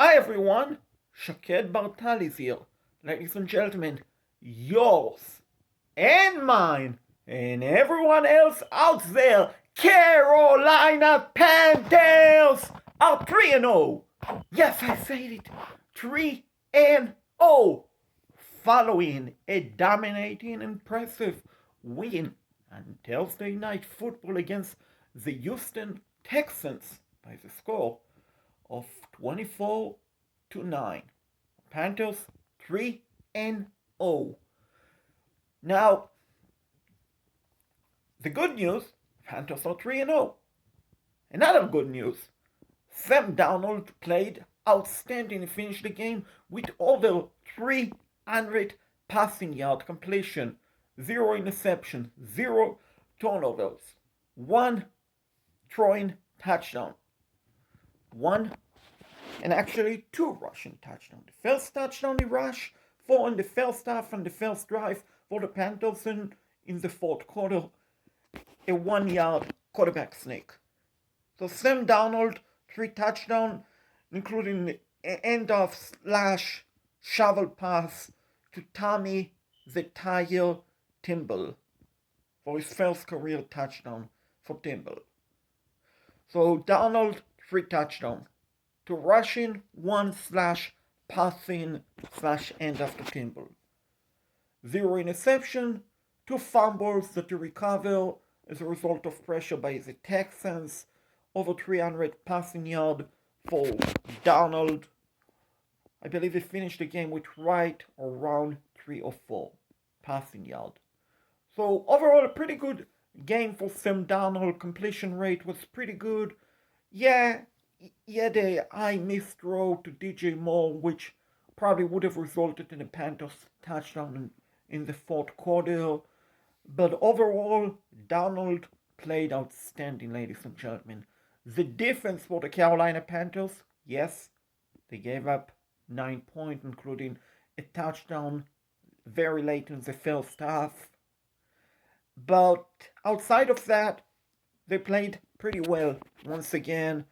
Hi everyone, Shaked Bartalis here. Ladies and gentlemen, yours and mine and everyone else out there, Carolina Panthers are 3-0. Yes, I said it. 3-0. Following a dominating, impressive win on Thursday Night Football against the Houston Texans by the score of 24-9. Panthers 3-0. Now, the good news, Panthers are 3-0. Another good news, Sam Darnold played outstanding and finished the game with over 300 passing yard completion, 0 interception, 0 turnovers, 1 throwing touchdown, 1 and actually 2 rushing touchdowns. The first touchdown he rushed 4 in the first half and the first drive for the Panthers in the fourth quarter, a 1-yard quarterback sneak. So Sam Darnold, 3 touchdowns, including the end-off slash shovel pass to Tommy the Tire Timble for his first career touchdown for Timble. So Darnold, 3 touchdowns. To rushing 1 slash passing slash end off the Timble. 0 interception, 2 fumbles that he recovered as a result of pressure by the Texans. Over 300 passing yard for Darnold. I believe he finished the game with right around 3 or 4 passing yard. So overall, a pretty good game for Sam Darnold. Completion rate was pretty good. Yeah, the high missed throw to DJ Moore, which probably would have resulted in a Panthers touchdown in the fourth quarter. But overall, Darnold played outstanding, ladies and gentlemen. The defense for the Carolina Panthers, yes, they gave up 9 points, including a touchdown very late in the first half. But outside of that, they played pretty well once again,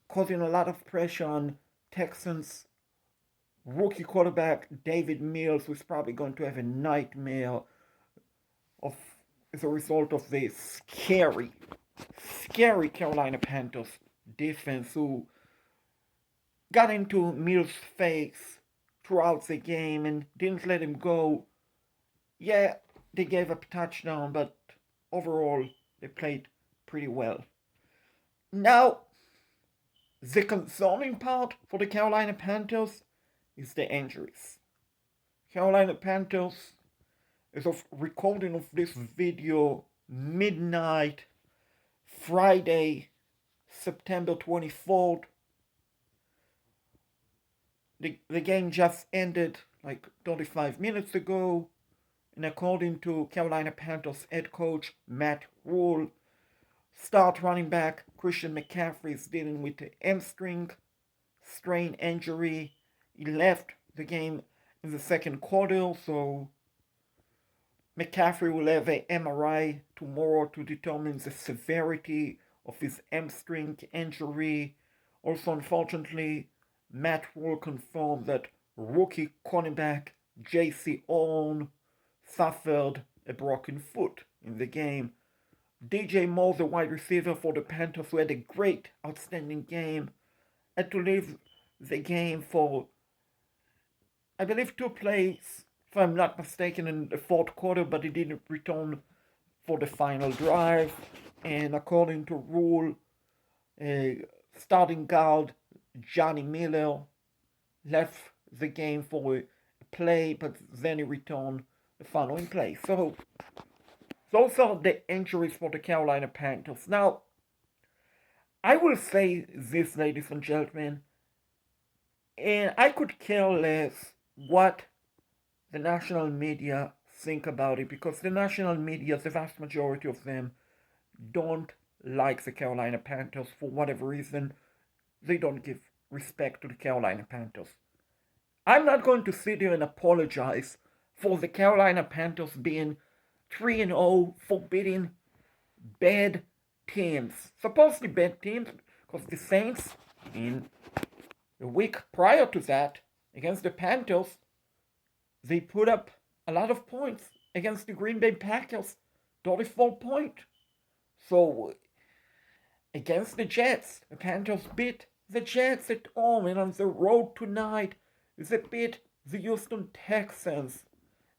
causing a lot of pressure on Texans rookie quarterback David Mills, who's probably going to have a nightmare as a result of the scary Carolina Panthers defense, who got into Mills' face throughout the game and didn't let him go. Yeah, they gave up a touchdown, but overall they played pretty well. Now, the concerning part for the Carolina Panthers is the injuries. Carolina Panthers, as of recording of this video, midnight, Friday, September 24th. The game just ended like 35 minutes ago. And according to Carolina Panthers head coach Matt Rhule, start running back Christian McCaffrey is dealing with a hamstring strain injury. He left the game in the second quarter, so McCaffrey will have an MRI tomorrow to determine the severity of his hamstring injury. Also, unfortunately, Matt Rhule confirmed that rookie cornerback J.C. Horn suffered a broken foot in the game. DJ Moore, the wide receiver for the Panthers, who had a great, outstanding game, had to leave the game for, I believe, 2 plays, if I'm not mistaken, in the fourth quarter, but he didn't return for the final drive. And according to Rhule, starting guard Johnny Miller left the game for a play, but then he returned the following play. So those are the injuries for the Carolina Panthers. Now, I will say this, ladies and gentlemen, and I could care less what the national media think about it, because the national media, the vast majority of them, don't like the Carolina Panthers for whatever reason. They don't give respect to the Carolina Panthers. I'm not going to sit here and apologize for the Carolina Panthers being 3-0, for beating bad teams. Supposedly bad teams, because the Saints in The week prior to that, against the Panthers, they put up a lot of points against the Green Bay Packers, 34 points. So against the Jets, the Panthers beat the Jets at home, and on the road tonight, they beat the Houston Texans.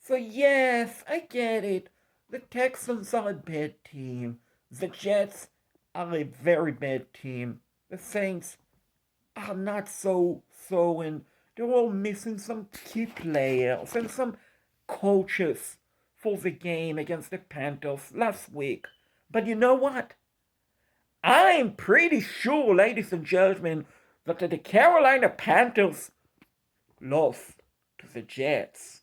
So yes, I get it. The Texans are a bad team. The Jets are a very bad team. The Saints are not so, and they're all missing some key players and some coaches for the game against the Panthers last week. But you know what? I'm pretty sure, ladies and gentlemen, that the Carolina Panthers lost to the Jets,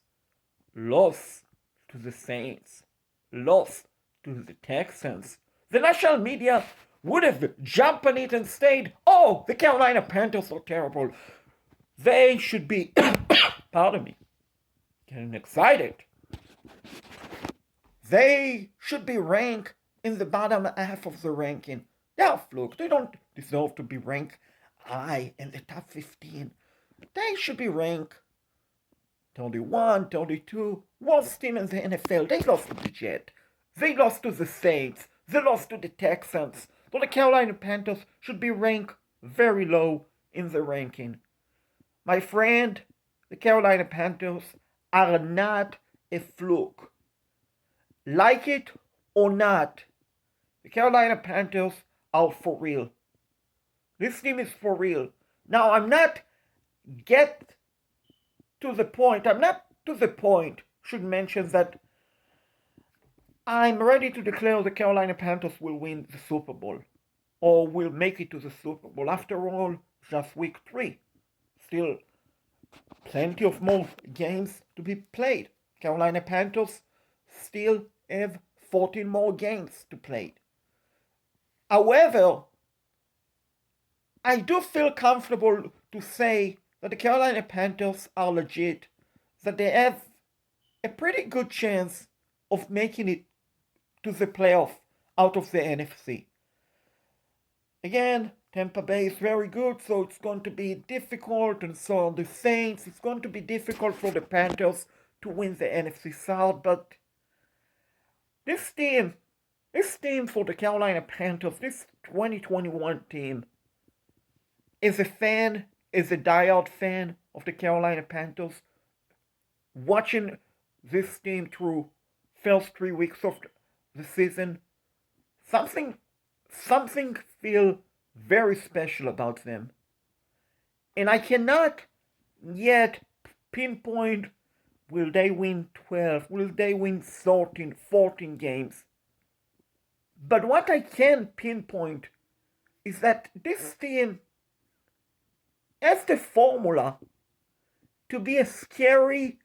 lost to the Saints, lost to the Texans. The national media would have jumped on it and said, oh, the Carolina Panthers are terrible. They should be, pardon me, getting excited. They should be ranked in the bottom half of the ranking. They are fluke. They don't deserve to be ranked high in the top 15. They should be ranked 31, 32, worst team in the NFL. They lost to the Jets. They lost to the Saints. They lost to the Texans. So the Carolina Panthers should be ranked very low in the ranking. My friend, the Carolina Panthers are not a fluke. Like it or not, the Carolina Panthers are for real. This team is for real. Now, I'm not to the point, should mention that I'm ready to declare the Carolina Panthers will win the Super Bowl or will make it to the Super Bowl. After all, just week 3. Still plenty of more games to be played. Carolina Panthers still have 14 more games to play. However, I do feel comfortable to say that the Carolina Panthers are legit, that they have a pretty good chance of making it to the playoff out of the NFC. Again, Tampa Bay is very good, so it's going to be difficult, and so are the Saints. It's going to be difficult for the Panthers to win the NFC South, but this team for the Carolina Panthers, this 2021 team, as a diehard fan of the Carolina Panthers, watching this team through first 3 weeks of the season, something feel very special about them. And I cannot yet pinpoint, will they win 12, will they win 13, 14 games. But what I can pinpoint is that this team has the formula to be a scary,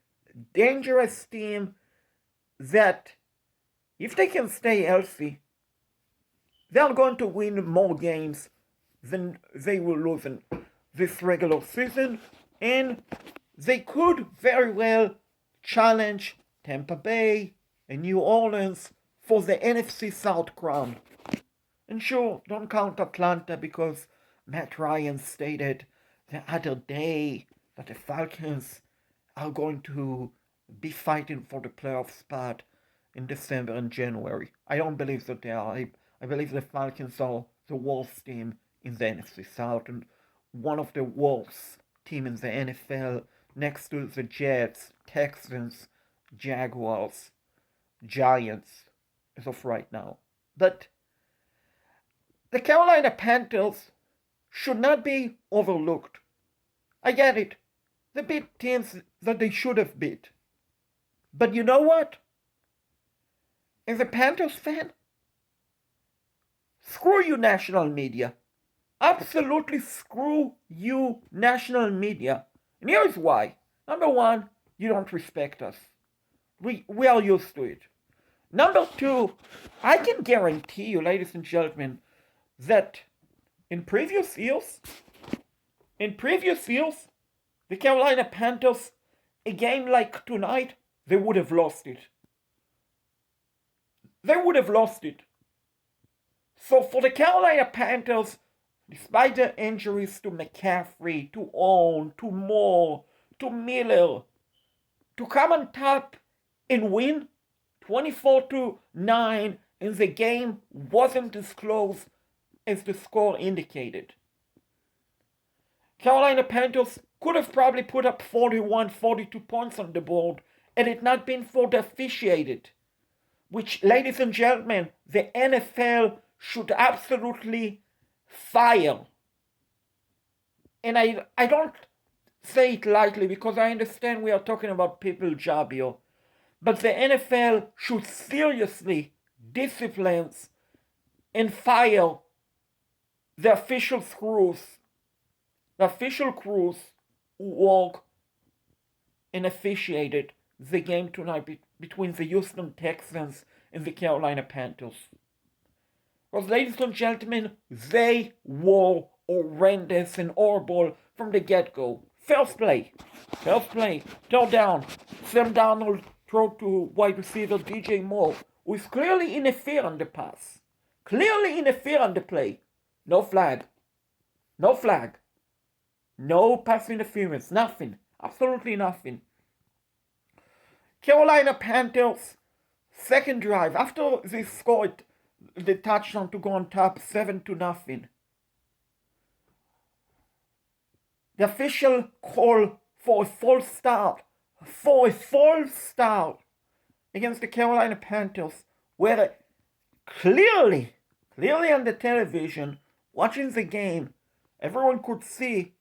dangerous team that, if they can stay healthy, they are going to win more games than they will lose in this regular season, and they could very well challenge Tampa Bay and New Orleans for the NFC South crown. And sure, don't count Atlanta, because Matt Ryan stated the other day that the Falcons are going to be fighting for the playoff spot in December and January. I don't believe that they are. I believe the Falcons are the worst team in the NFC South and one of the worst teams in the NFL, next to the Jets, Texans, Jaguars, Giants, as of right now. But the Carolina Panthers should not be overlooked. I get it. They beat teams that they should have beat. But you know what? As a Panthers fan, screw you, national media. Absolutely screw you, national media. And here's why. Number one, you don't respect us. We are used to it. Number two, I can guarantee you, ladies and gentlemen, that in previous years, the Carolina Panthers, a game like tonight, they would have lost it. So for the Carolina Panthers, despite the injuries to McCaffrey, to Owen, to Moore, to Miller, to come on top and win 24-9, and the game wasn't as close as the score indicated. Carolina Panthers could have probably put up 41, 42 points on the board had it not been for the officiated, which, ladies and gentlemen, the NFL should absolutely fire. And I don't say it lightly because I understand we are talking about people's job here. But the NFL should seriously discipline and fire the official crews who work and officiated the game tonight between the Houston Texans and the Carolina Panthers. Because, ladies and gentlemen, they were horrendous and horrible from the get-go. First play, throw down, Sam Darnold throw to wide receiver DJ Moore, who is clearly interfering on the pass. Clearly interfering on the play. No flag. No pass interference. Nothing. Absolutely nothing. Carolina Panthers, second drive, after they scored the touchdown to go on top 7-0. The official call for a false start against the Carolina Panthers, where clearly on the television, watching the game, everyone could see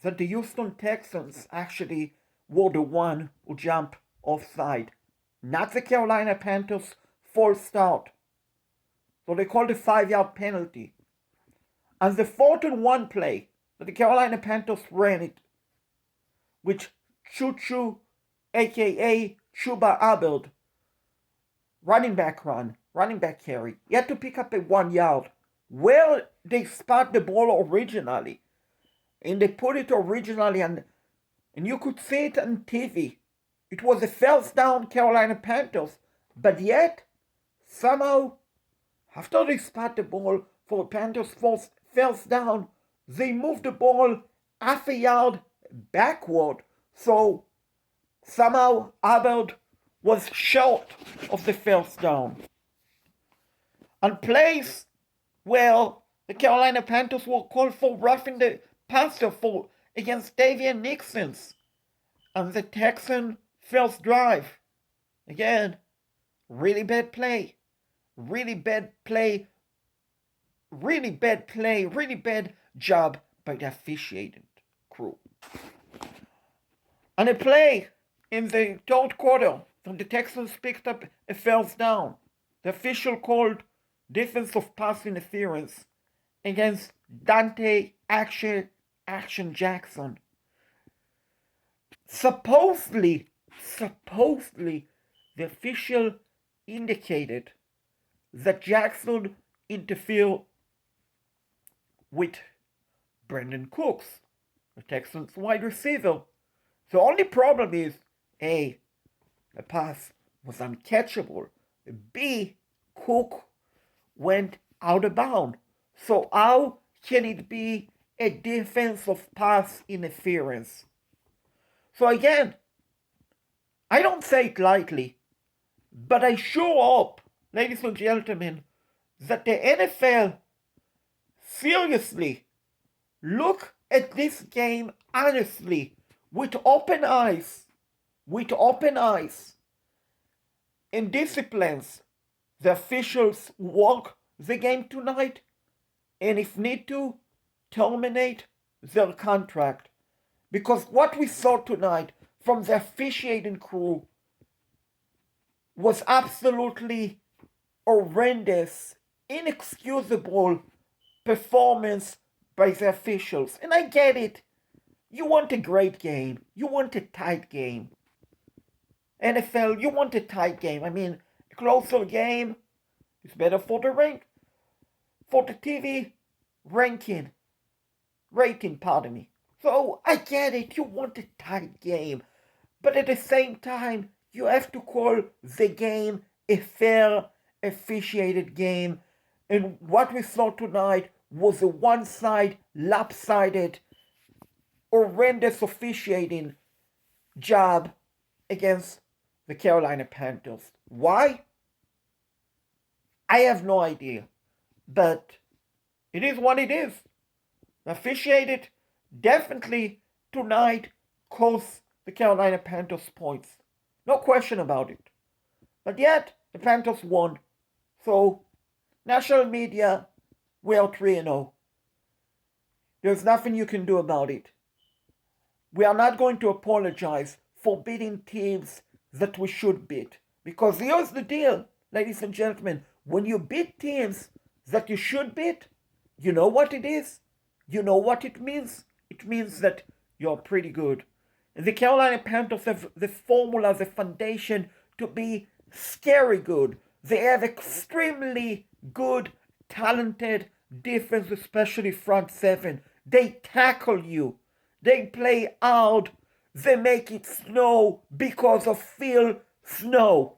that the Houston Texans actually were the one who jumped offside, not the Carolina Panthers false start. So they called a 5-yard penalty. And the 4th-and-1 play that the Carolina Panthers ran it, which Choo, aka Chuba Hubbard, running back carry. He had to pick up a 1 yard where they spot the ball originally. And they put it originally, and you could see it on TV. It was a first down Carolina Panthers, but yet, somehow, after they spot the ball for Panthers first down, they moved the ball half a yard backward. So somehow Hubbard was short of the first down. On plays where the Carolina Panthers were called for roughing the passer against Davian Nixon's on the Texan first drive. Again, really bad play, really bad job by the officiating crew. On a play in the third quarter, when the Texans picked up a first down, the official called defensive pass interference against Dante Action Jackson. Supposedly, the official indicated that Jackson interfered with Brandon Cooks, the Texans wide receiver. The only problem is, A, the pass was uncatchable. B, Cook went out of bounds. So how can it be a defensive pass interference? So again, I don't say it lightly, but I sure hope, ladies and gentlemen, that the NFL seriously look at this game honestly, with open eyes, and disciplines the officials work the game tonight, and if need to, terminate their contract. Because what we saw tonight from the officiating crew was absolutely horrendous, inexcusable performance by the officials. And I get it. You want a great game. You want a tight game. NFL, you want a tight game. I mean, a closer game is better for the TV rating, pardon me. So I get it. You want a tight game. But at the same time, you have to call the game a fair, officiated game. And what we saw tonight was a one-side, lopsided, horrendous officiating job against the Carolina Panthers. Why? I have no idea. But it is what it is. The officiated definitely tonight cost the Carolina Panthers points. No question about it. But yet, the Panthers won. So, national media, we are 3-0. There's nothing you can do about it. We are not going to apologize for beating teams that we should beat. Because here's the deal, ladies and gentlemen. When you beat teams that you should beat, you know what it is? You know what it means? It means that you're pretty good. And the Carolina Panthers have the formula, the foundation to be scary good. They have extremely good, talented defense, especially front seven. They tackle you. They play hard. They make it snow because of Phil Snow.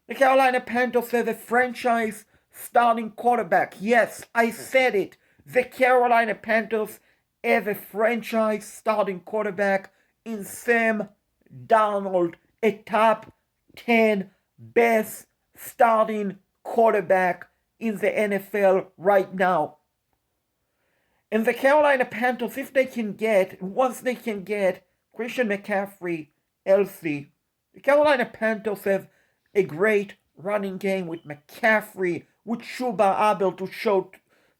The Carolina Panthers have a franchise starting quarterback. Yes, I said it. The Carolina Panthers have a franchise starting quarterback in Sam Darnold, a top 10 best starting quarterback in the NFL right now. And the Carolina Panthers, once they can get Christian McCaffrey healthy, the Carolina Panthers have a great running game with McCaffrey, with Chuba able to show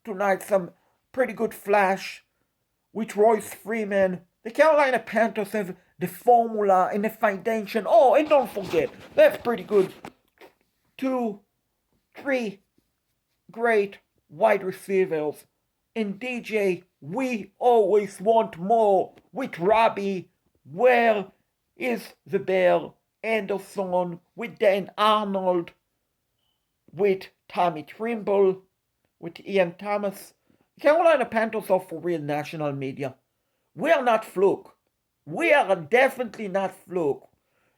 tonight some pretty good flash, with Royce Freeman. The Carolina Panthers have the formula and the foundation. Oh, and don't forget, they have pretty good 2-3 great wide receivers. And DJ, we always want more with Robbie. Where is the Bear? Anderson, with Dan Arnold, with Tommy Trimble, with Ian Thomas. Carolina Panthers are for real national media. We are not fluke. We are definitely not fluke.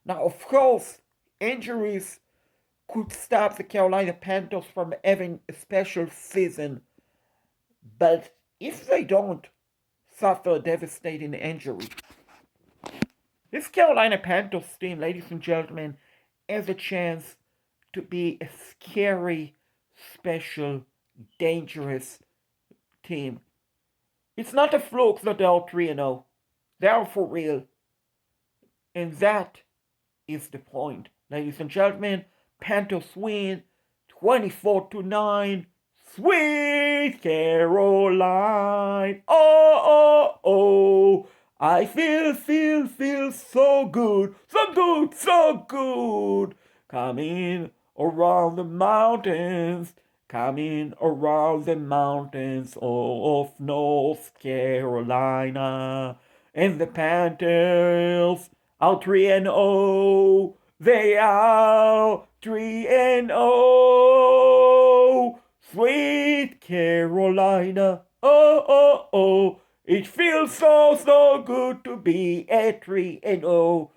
Now, of course, injuries could stop the Carolina Panthers from having a special season. But if they don't suffer a devastating injury, this Carolina Panthers team, ladies and gentlemen, has a chance to be a scary, special, dangerous team. It's not a fluke that they are 3-0. They are for real. And that is the point. Ladies and gentlemen, Panthers win 24-9. Sweet Caroline. Oh, oh, oh. I feel so good. So good. Coming around the mountains. Coming around the mountains of North Carolina. And the Panthers are 3-0. They are 3-0. Sweet Carolina. Oh, oh, oh. It feels so good to be at 3-0.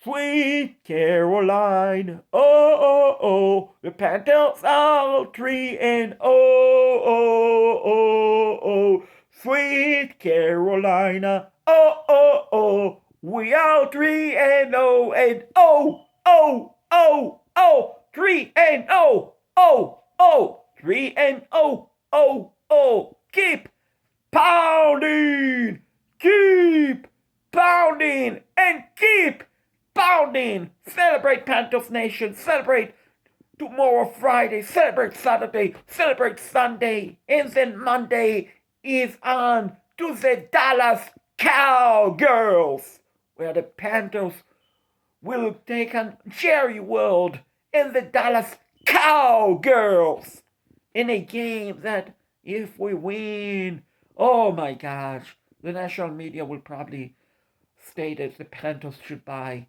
Sweet Caroline. Oh, oh, oh. The Panthers are 3-0. Oh, oh, oh. Sweet Carolina. Oh, oh, oh. We are 3-0 and oh, oh, oh, oh. 3-0. Oh, oh. 3-0. Oh, oh. Keep pounding, keep pounding, and keep pounding. Celebrate Panthers Nation, celebrate tomorrow Friday, celebrate Saturday, celebrate Sunday, and then Monday is on to the Dallas Cowgirls, where the Panthers will take on Jerry World and the Dallas Cowgirls in a game that, if we win, oh my gosh, the national media will probably state that the Panthers should buy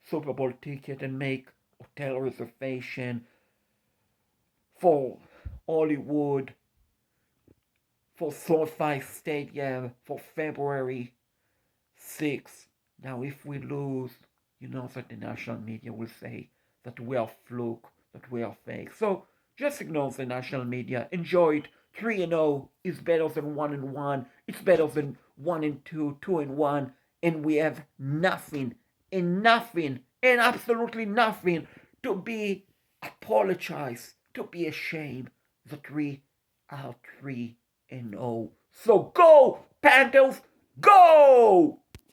Super Bowl ticket and make hotel reservation for Hollywood, for SoFi Stadium for February 6th. Now, if we lose, you know that the national media will say that we are fluke, that we are fake. So just ignore the national media. Enjoy it 3-0 is better than 1-1. It's better than 1-2, 2-1, and we have nothing and absolutely nothing to be apologized, to be ashamed that we are 3-0. So go, Panthers, go!